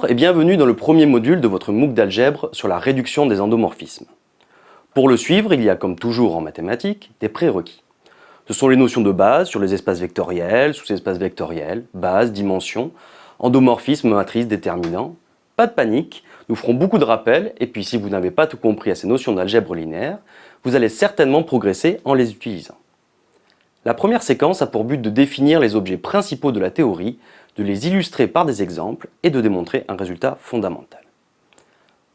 Bonjour et bienvenue dans le premier module de votre MOOC d'algèbre sur la réduction des endomorphismes. Pour le suivre, il y a comme toujours en mathématiques des prérequis. Ce sont les notions de base sur les espaces vectoriels, sous-espaces vectoriels, bases, dimensions, endomorphismes, matrices, déterminants. Pas de panique, nous ferons beaucoup de rappels et puis si vous n'avez pas tout compris à ces notions d'algèbre linéaire, vous allez certainement progresser en les utilisant. La première séquence a pour but de définir les objets principaux de la théorie, de les illustrer par des exemples et de démontrer un résultat fondamental.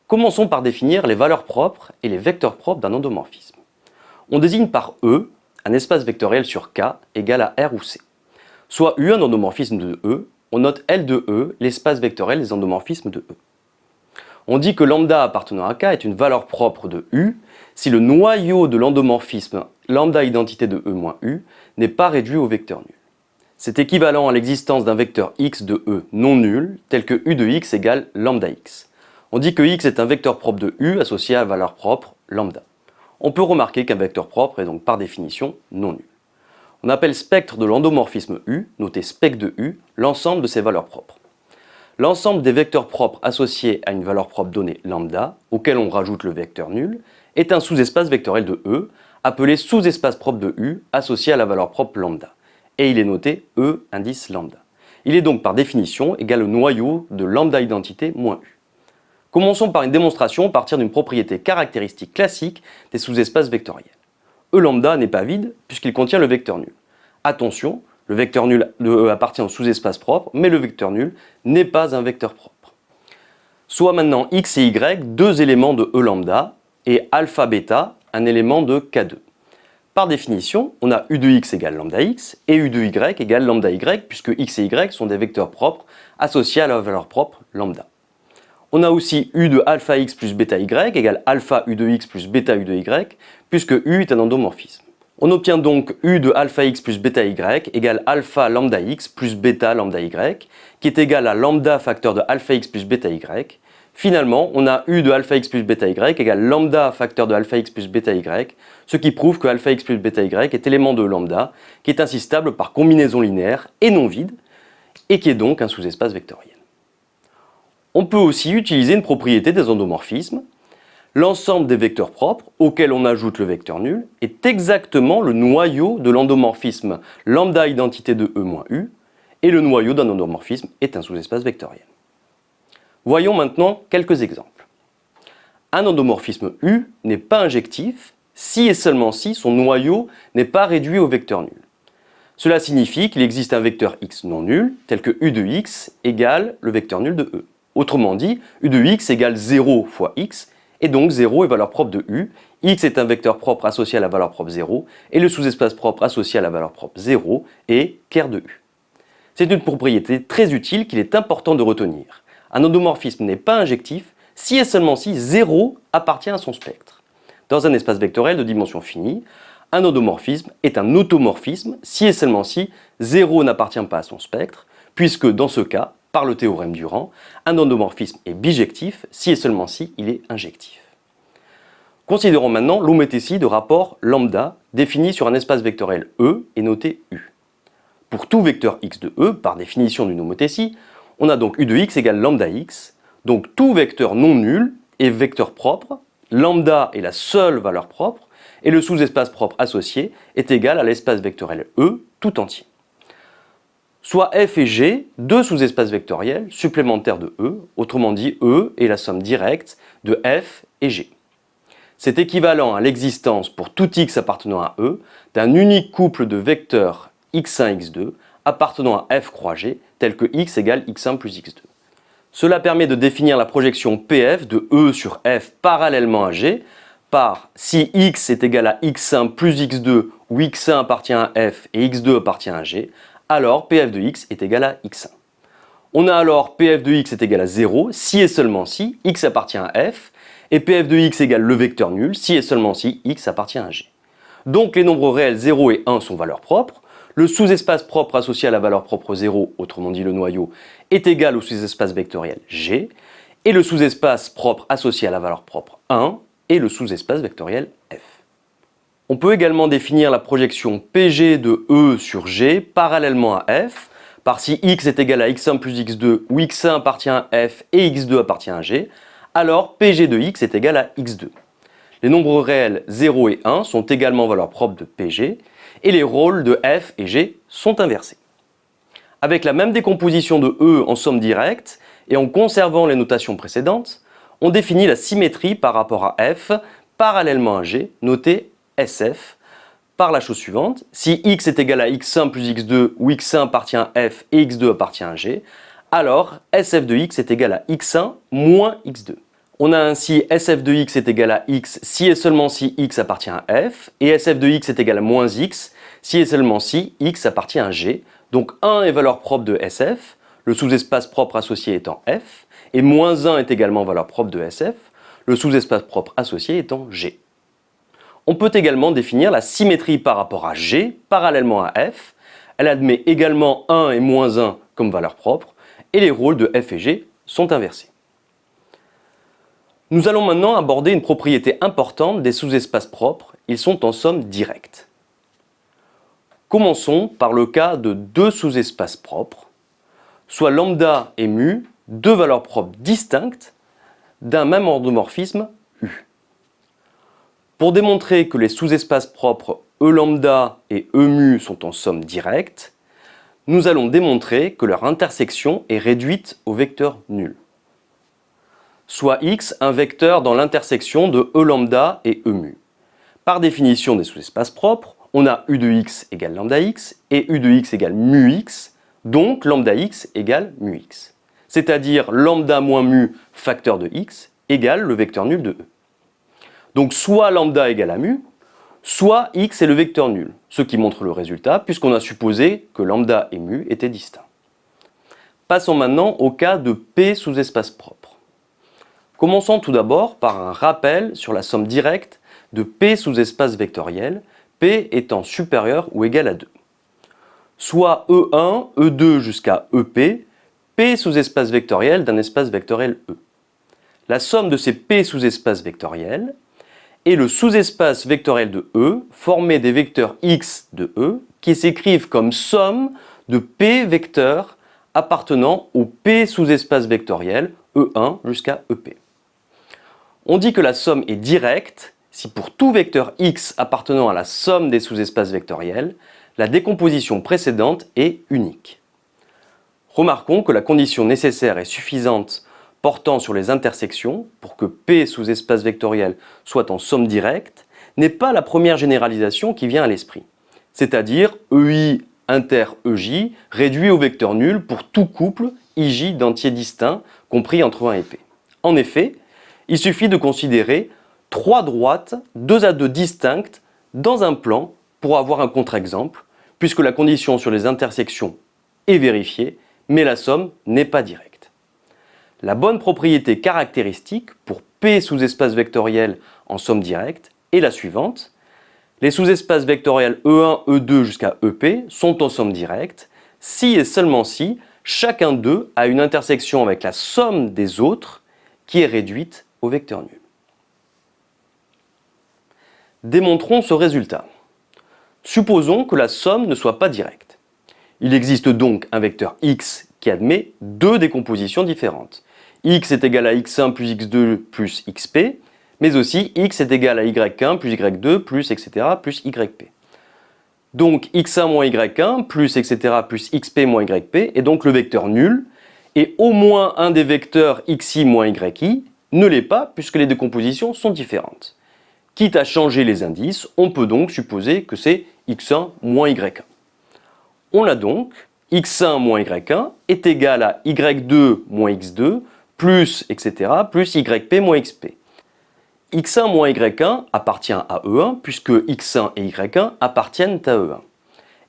Commençons par définir les valeurs propres et les vecteurs propres d'un endomorphisme. On désigne par E un espace vectoriel sur K égal à R ou C. Soit U un endomorphisme de E, on note L de E l'espace vectoriel des endomorphismes de E. On dit que lambda appartenant à K est une valeur propre de U si le noyau de l'endomorphisme lambda identité de E moins U n'est pas réduit au vecteur nul. C'est équivalent à l'existence d'un vecteur x de E non nul, tel que U de x égale lambda x. On dit que x est un vecteur propre de U associé à la valeur propre lambda. On peut remarquer qu'un vecteur propre est donc par définition non nul. On appelle spectre de l'endomorphisme U, noté spec de U, l'ensemble de ses valeurs propres. L'ensemble des vecteurs propres associés à une valeur propre donnée lambda, auquel on rajoute le vecteur nul, est un sous-espace vectoriel de E, appelé sous-espace propre de U, associé à la valeur propre lambda. Et il est noté E indice lambda. Il est donc par définition égal au noyau de lambda identité moins U. Commençons par une démonstration à partir d'une propriété caractéristique classique des sous-espaces vectoriels. E lambda n'est pas vide puisqu'il contient le vecteur nul. Attention, le vecteur nul de E appartient au sous-espace propre, mais le vecteur nul n'est pas un vecteur propre. Soit maintenant x et y deux éléments de E lambda et alpha bêta un élément de K2. Par définition, on a U de x égale lambda x et U de y égale lambda y puisque x et y sont des vecteurs propres associés à la valeur propre lambda. On a aussi U de alpha x plus bêta y égale alpha U de x plus bêta U de y puisque U est un endomorphisme. On obtient donc U de alpha x plus bêta y égale alpha lambda x plus bêta lambda y qui est égal à lambda facteur de alpha x plus bêta y. Finalement, on a U de alpha x plus bêta y égale lambda facteur de alpha x plus bêta y, ce qui prouve que alpha x plus bêta y est élément de lambda, qui est ainsi stable par combinaison linéaire et non vide, et qui est donc un sous-espace vectoriel. On peut aussi utiliser une propriété des endomorphismes. L'ensemble des vecteurs propres, auxquels on ajoute le vecteur nul, est exactement le noyau de l'endomorphisme lambda identité de E moins U, et le noyau d'un endomorphisme est un sous-espace vectoriel. Voyons maintenant quelques exemples. Un endomorphisme U n'est pas injectif si et seulement si son noyau n'est pas réduit au vecteur nul. Cela signifie qu'il existe un vecteur x non nul, tel que U de x égale le vecteur nul de E. Autrement dit, U de x égale 0 fois x, et donc 0 est valeur propre de U, x est un vecteur propre associé à la valeur propre 0, et le sous-espace propre associé à la valeur propre 0 est ker de U. C'est une propriété très utile qu'il est important de retenir. Un endomorphisme n'est pas injectif si et seulement si 0 appartient à son spectre. Dans un espace vectoriel de dimension finie, un endomorphisme est un automorphisme si et seulement si 0 n'appartient pas à son spectre, puisque dans ce cas, par le théorème Durand, un endomorphisme est bijectif si et seulement si il est injectif. Considérons maintenant l'homothétie de rapport lambda défini sur un espace vectoriel E et noté U. Pour tout vecteur x de E, par définition d'une homothétie, on a donc U de x égale lambda x, donc tout vecteur non nul est vecteur propre, lambda est la seule valeur propre, et le sous-espace propre associé est égal à l'espace vectoriel E tout entier. Soit f et g, deux sous-espaces vectoriels supplémentaires de E, autrement dit E est la somme directe de f et g. C'est équivalent à l'existence pour tout x appartenant à E d'un unique couple de vecteurs x1, x2 appartenant à f croix g, tel que x égale x1 plus x2. Cela permet de définir la projection PF de E sur f parallèlement à g par si x est égal à x1 plus x2 où x1 appartient à f et x2 appartient à g, alors Pf de x est égal à x1. On a alors Pf de x est égal à 0 si et seulement si x appartient à f et Pf de x égale le vecteur nul si et seulement si x appartient à g. Donc les nombres réels 0 et 1 sont valeurs propres. Le sous-espace propre associé à la valeur propre 0, autrement dit le noyau, est égal au sous-espace vectoriel G, et le sous-espace propre associé à la valeur propre 1 est le sous-espace vectoriel F. On peut également définir la projection PG de E sur G parallèlement à F par si x est égal à x1 plus x2 où x1 appartient à f et x2 appartient à g, alors Pg de x est égal à x2. Les nombres réels 0 et 1 sont également valeurs propres de Pg et les rôles de f et g sont inversés. Avec la même décomposition de E en somme directe et en conservant les notations précédentes, on définit la symétrie par rapport à f parallèlement à g, noté SF, par la chose suivante. Si x est égal à x1 plus x2 où x1 appartient à f et x2 appartient à g, alors SF de x est égal à x1 moins x2. On a ainsi SF de x est égal à x si et seulement si x appartient à f, et SF de x est égal à moins x si et seulement si x appartient à g. Donc 1 est valeur propre de SF, le sous-espace propre associé étant f, et moins 1 est également valeur propre de SF, le sous-espace propre associé étant g. On peut également définir la symétrie par rapport à g parallèlement à f. Elle admet également 1 et moins 1 comme valeurs propres, et les rôles de f et g sont inversés. Nous allons maintenant aborder une propriété importante des sous-espaces propres, ils sont en somme directe. Commençons par le cas de deux sous-espaces propres, soit lambda et mu, deux valeurs propres distinctes d'un même endomorphisme U. Pour démontrer que les sous-espaces propres E lambda et E mu sont en somme directe, nous allons démontrer que leur intersection est réduite au vecteur nul. Soit x un vecteur dans l'intersection de E lambda et E mu. Par définition des sous-espaces propres, on a U de x égale lambda x et U de x égale mu x, donc lambda x égale mu x. C'est-à-dire lambda moins mu facteur de x égale le vecteur nul de E. Donc soit lambda égale à mu, soit x est le vecteur nul, ce qui montre le résultat puisqu'on a supposé que lambda et mu étaient distincts. Passons maintenant au cas de P sous-espace propre. Commençons tout d'abord par un rappel sur la somme directe de P sous-espace vectoriel, P étant supérieur ou égal à 2. Soit E1, E2 jusqu'à EP, P sous-espace vectoriel d'un espace vectoriel E. La somme de ces P sous-espaces vectoriels est le sous-espace vectoriel de E formé des vecteurs x de E qui s'écrivent comme somme de P vecteurs appartenant au P sous-espace vectoriel E1 jusqu'à EP. On dit que la somme est directe si pour tout vecteur x appartenant à la somme des sous-espaces vectoriels, la décomposition précédente est unique. Remarquons que la condition nécessaire et suffisante portant sur les intersections pour que P sous-espace vectoriel soit en somme directe n'est pas la première généralisation qui vient à l'esprit, c'est-à-dire EI inter EJ réduit au vecteur nul pour tout couple IJ d'entiers distincts compris entre 1 et P. En effet, il suffit de considérer trois droites 2 à 2 distinctes dans un plan pour avoir un contre-exemple, puisque la condition sur les intersections est vérifiée, mais la somme n'est pas directe. La bonne propriété caractéristique pour P sous-espace vectoriel en somme directe est la suivante. Les sous-espaces vectoriels E1, E2 jusqu'à EP sont en somme directe si et seulement si chacun d'eux a une intersection avec la somme des autres qui est réduite au vecteur nul. Démontrons ce résultat. Supposons que la somme ne soit pas directe. Il existe donc un vecteur x qui admet deux décompositions différentes. X est égal à x1 plus x2 plus xp, mais aussi x est égal à y1 plus y2 plus etc. plus yp. Donc x1 moins y1 plus etc. plus xp moins yp est donc le vecteur nul, et au moins un des vecteurs xi moins yi ne l'est pas puisque les décompositions sont différentes. Quitte à changer les indices, on peut donc supposer que c'est x1 moins y1. On a donc x1 moins y1 est égal à y2 moins x2 plus etc. plus yp moins xp. x1 moins y1 appartient à E1 puisque x1 et y1 appartiennent à E1.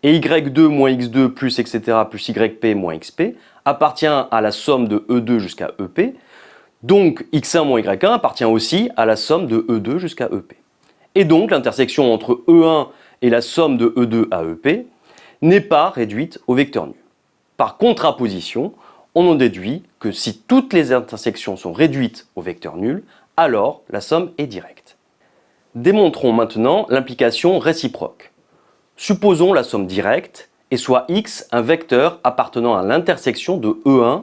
Et y2 moins x2 plus etc. plus yp moins xp appartient à la somme de E2 jusqu'à EP. Donc x1 moins y1 appartient aussi à la somme de E2 jusqu'à EP. Et donc l'intersection entre E1 et la somme de E2 à EP n'est pas réduite au vecteur nul. Par contraposition, on en déduit que si toutes les intersections sont réduites au vecteur nul, alors la somme est directe. Démontrons maintenant l'implication réciproque. Supposons la somme directe et soit x un vecteur appartenant à l'intersection de E1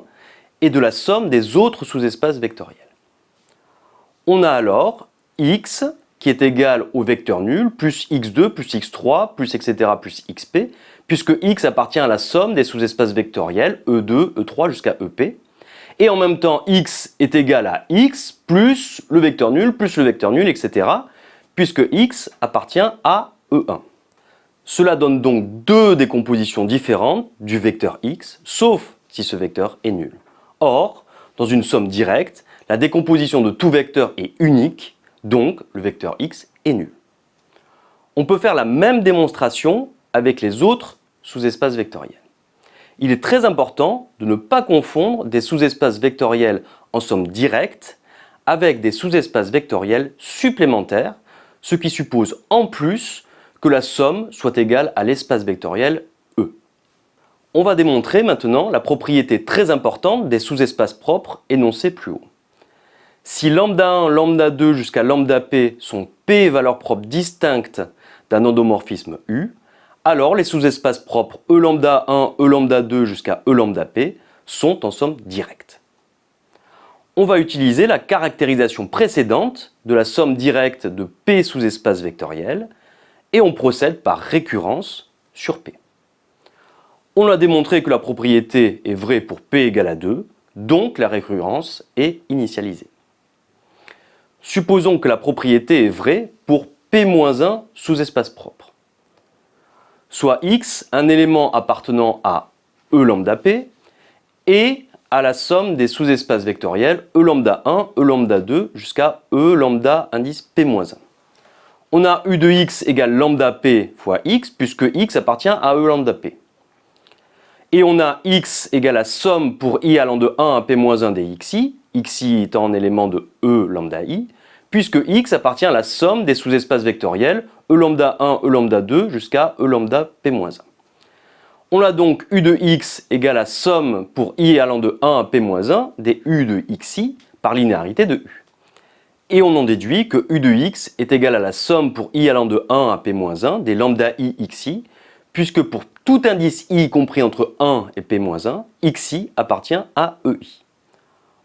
et de la somme des autres sous-espaces vectoriels. On a alors x qui est égal au vecteur nul plus x2 plus x3 plus etc. plus xp, puisque x appartient à la somme des sous-espaces vectoriels E2, E3 jusqu'à EP. Et en même temps, x est égal à x plus le vecteur nul, etc. puisque x appartient à E1. Cela donne donc deux décompositions différentes du vecteur x, sauf si ce vecteur est nul. Or, dans une somme directe, la décomposition de tout vecteur est unique, donc le vecteur x est nul. On peut faire la même démonstration avec les autres sous-espaces vectoriels. Il est très important de ne pas confondre des sous-espaces vectoriels en somme directe avec des sous-espaces vectoriels supplémentaires, ce qui suppose en plus que la somme soit égale à l'espace vectoriel E. On va démontrer maintenant la propriété très importante des sous-espaces propres énoncés plus haut. Si lambda 1, lambda 2 jusqu'à lambda p sont p valeurs propres distinctes d'un endomorphisme U, alors les sous-espaces propres E lambda 1, E lambda 2 jusqu'à E lambda p sont en somme directe. On va utiliser la caractérisation précédente de la somme directe de p sous-espaces vectoriels et on procède par récurrence sur p. On a démontré que la propriété est vraie pour p égale à 2, donc la récurrence est initialisée. Supposons que la propriété est vraie pour p-1 sous-espace propre. Soit x un élément appartenant à E lambda p et à la somme des sous-espaces vectoriels E lambda 1, E lambda 2 jusqu'à E lambda indice p-1. On a u de x égale lambda p fois x puisque x appartient à E lambda p. Et on a x égale la somme pour i allant de 1 à p-1 des xi, xi étant un élément de E lambda i, puisque x appartient à la somme des sous-espaces vectoriels E lambda 1, E lambda 2 jusqu'à E lambda p-1. On a donc u de x égale la somme pour i allant de 1 à p-1 des u de xi par linéarité de u. Et on en déduit que u de x est égal à la somme pour i allant de 1 à p-1 des lambda i xi, puisque pour tout indice i compris entre 1 et p-1, xi appartient à ei.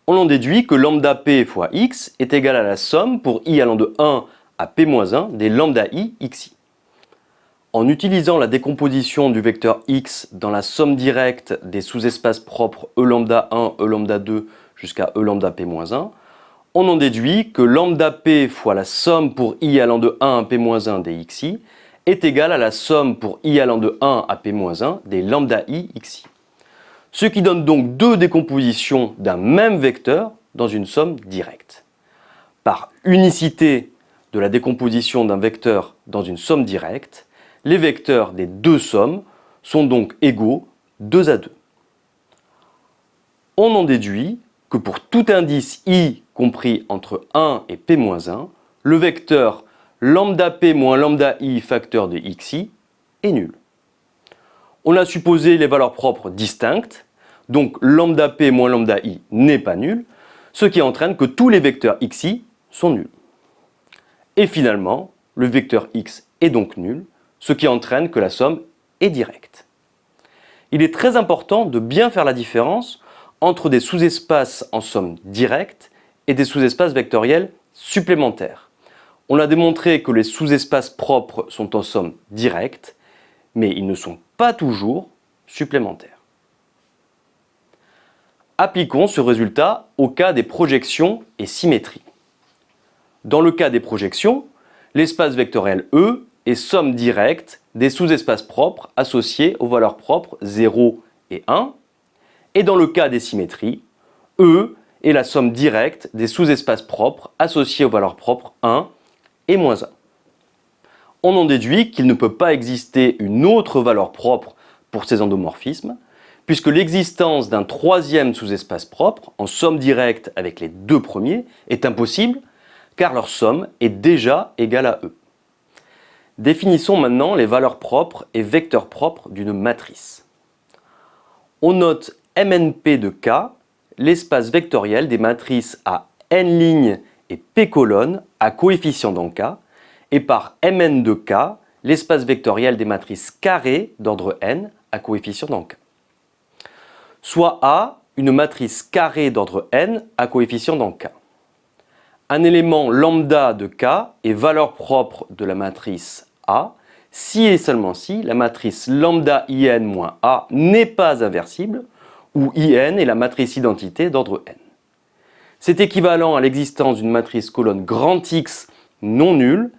On en déduit que lambda p fois x est égal à la somme pour i allant de 1 à p-1 des lambda i xi. En utilisant la décomposition du vecteur x dans la somme directe des sous-espaces propres E lambda 1, E lambda 2 jusqu'à E lambda p-1, on en déduit que lambda p fois la somme pour i allant de 1 à p-1 des xi est égal à la somme pour i allant de 1 à p-1 des lambda i xi. Ce qui donne donc deux décompositions d'un même vecteur dans une somme directe. Par unicité de la décomposition d'un vecteur dans une somme directe, les vecteurs des deux sommes sont donc égaux 2 à 2. On en déduit que pour tout indice i compris entre 1 et p-1, le vecteur lambda p moins lambda i facteur de xi est nul. On a supposé les valeurs propres distinctes, donc lambda p moins lambda i n'est pas nul, ce qui entraîne que tous les vecteurs xi sont nuls. Et finalement, le vecteur x est donc nul, ce qui entraîne que la somme est directe. Il est très important de bien faire la différence entre des sous-espaces en somme directe et des sous-espaces vectoriels supplémentaires. On a démontré que les sous-espaces propres sont en somme directe, mais ils ne sont pas toujours supplémentaires. Appliquons ce résultat au cas des projections et symétries. Dans le cas des projections, l'espace vectoriel E est somme directe des sous-espaces propres associés aux valeurs propres 0 et 1, et dans le cas des symétries, E est la somme directe des sous-espaces propres associés aux valeurs propres 1 et moins 1. On en déduit qu'il ne peut pas exister une autre valeur propre pour ces endomorphismes, puisque l'existence d'un troisième sous-espace propre, en somme directe avec les deux premiers, est impossible, car leur somme est déjà égale à E. Définissons maintenant les valeurs propres et vecteurs propres d'une matrice. On note MNP de K, l'espace vectoriel des matrices à n lignes et p colonnes à coefficient dans K, et par Mn de K, l'espace vectoriel des matrices carrées d'ordre n à coefficient dans K. Soit A, une matrice carrée d'ordre n à coefficient dans K. Un élément lambda de K est valeur propre de la matrice A si et seulement si la matrice lambda in moins A n'est pas inversible ou in est la matrice identité d'ordre n. C'est équivalent à l'existence d'une matrice colonne grand X non nulle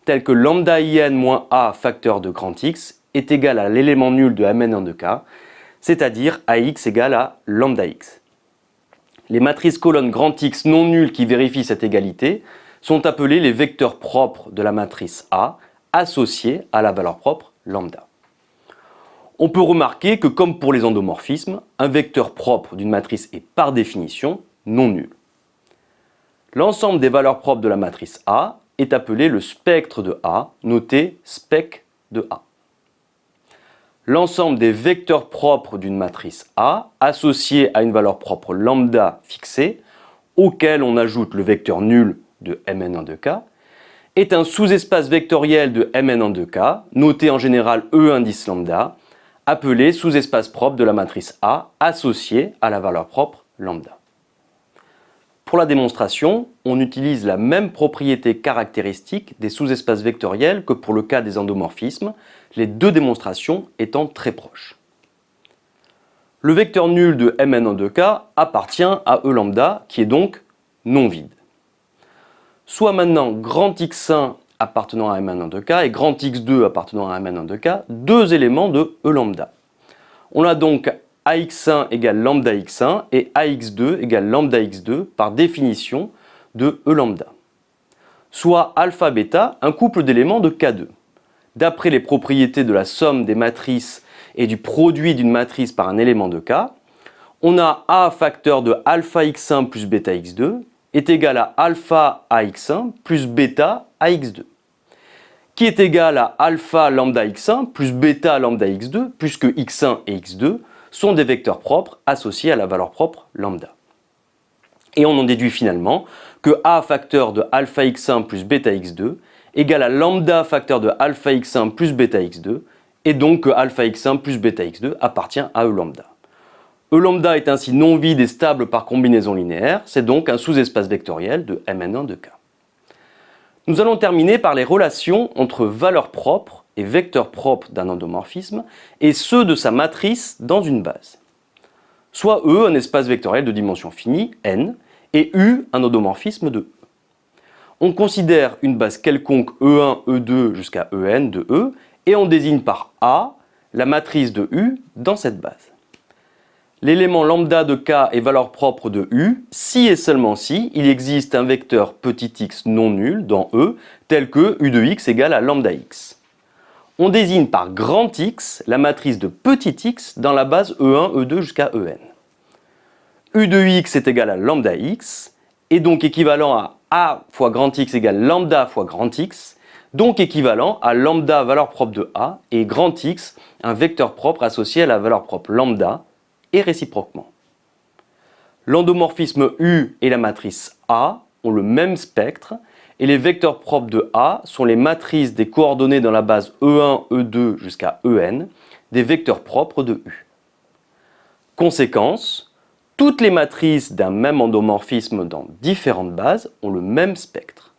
telle que lambda in moins A facteur de grand X est égal à l'élément nul de Mn de K, c'est-à-dire AX égale à lambda X. Les matrices colonnes grand X non nulles qui vérifient cette égalité sont appelées les vecteurs propres de la matrice A associés à la valeur propre lambda. On peut remarquer que comme pour les endomorphismes, un vecteur propre d'une matrice est par définition non nul. L'ensemble des valeurs propres de la matrice A est appelé le spectre de A, noté spec de A. L'ensemble des vecteurs propres d'une matrice A associés à une valeur propre lambda fixée, auquel on ajoute le vecteur nul de Mn1 de K, est un sous-espace vectoriel de Mn1 de K, noté en général E indice lambda, appelé sous-espace propre de la matrice A associé à la valeur propre lambda. Pour la démonstration, on utilise la même propriété caractéristique des sous-espaces vectoriels que pour le cas des endomorphismes, les deux démonstrations étant très proches. Le vecteur nul de Mn1 de K appartient à E lambda, qui est donc non vide. Soit maintenant grand X1 appartenant à Mn1 de K et grand X2 appartenant à Mn1 de K, deux éléments de E lambda. On a donc AX1 égale lambda X1 et AX2 égale lambda X2 par définition de E lambda. Soit alpha bêta, un couple d'éléments de K2. D'après les propriétés de la somme des matrices et du produit d'une matrice par un élément de K, on a A facteur de alpha X1 plus bêta X2 est égal à alpha AX1 plus bêta AX2, qui est égal à alpha lambda X1 plus bêta lambda X2, puisque X1 et X2 sont des vecteurs propres associés à la valeur propre lambda. Et on en déduit finalement que A facteur de alpha X1 plus bêta X2 égale à lambda facteur de alpha X1 plus bêta X2, et donc que alpha X1 plus bêta X2 appartient à E lambda. E lambda est ainsi non vide et stable par combinaison linéaire, c'est donc un sous-espace vectoriel de Mn1 de K. Nous allons terminer par les relations entre valeurs propres et vecteurs propres d'un endomorphisme et ceux de sa matrice dans une base. Soit E un espace vectoriel de dimension finie, n, et U un endomorphisme de E. On considère une base quelconque E1, E2 jusqu'à En de E et on désigne par A la matrice de U dans cette base. L'élément lambda de K est valeur propre de U si et seulement si il existe un vecteur petit x non nul dans E tel que U de x égale à lambda x. On désigne par grand X la matrice de petit x dans la base E1, E2 jusqu'à En. U de x est égal à lambda x et donc équivalent à A fois grand X égale lambda fois grand X, donc équivalent à lambda valeur propre de A et grand X un vecteur propre associé à la valeur propre lambda et réciproquement. L'endomorphisme U et la matrice A ont le même spectre et les vecteurs propres de A sont les matrices des coordonnées dans la base E1, E2 jusqu'à En, des vecteurs propres de U. Conséquence, toutes les matrices d'un même endomorphisme dans différentes bases ont le même spectre.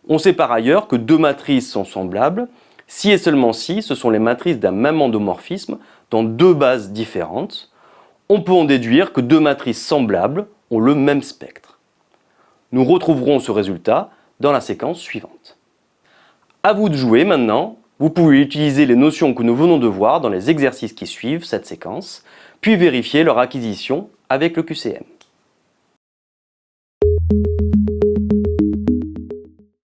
On sait par ailleurs que deux matrices sont semblables si et seulement si ce sont les matrices d'un même endomorphisme dans deux bases différentes. On peut en déduire que deux matrices semblables ont le même spectre. Nous retrouverons ce résultat dans la séquence suivante. À vous de jouer maintenant, vous pouvez utiliser les notions que nous venons de voir dans les exercices qui suivent cette séquence, puis vérifier leur acquisition avec le QCM.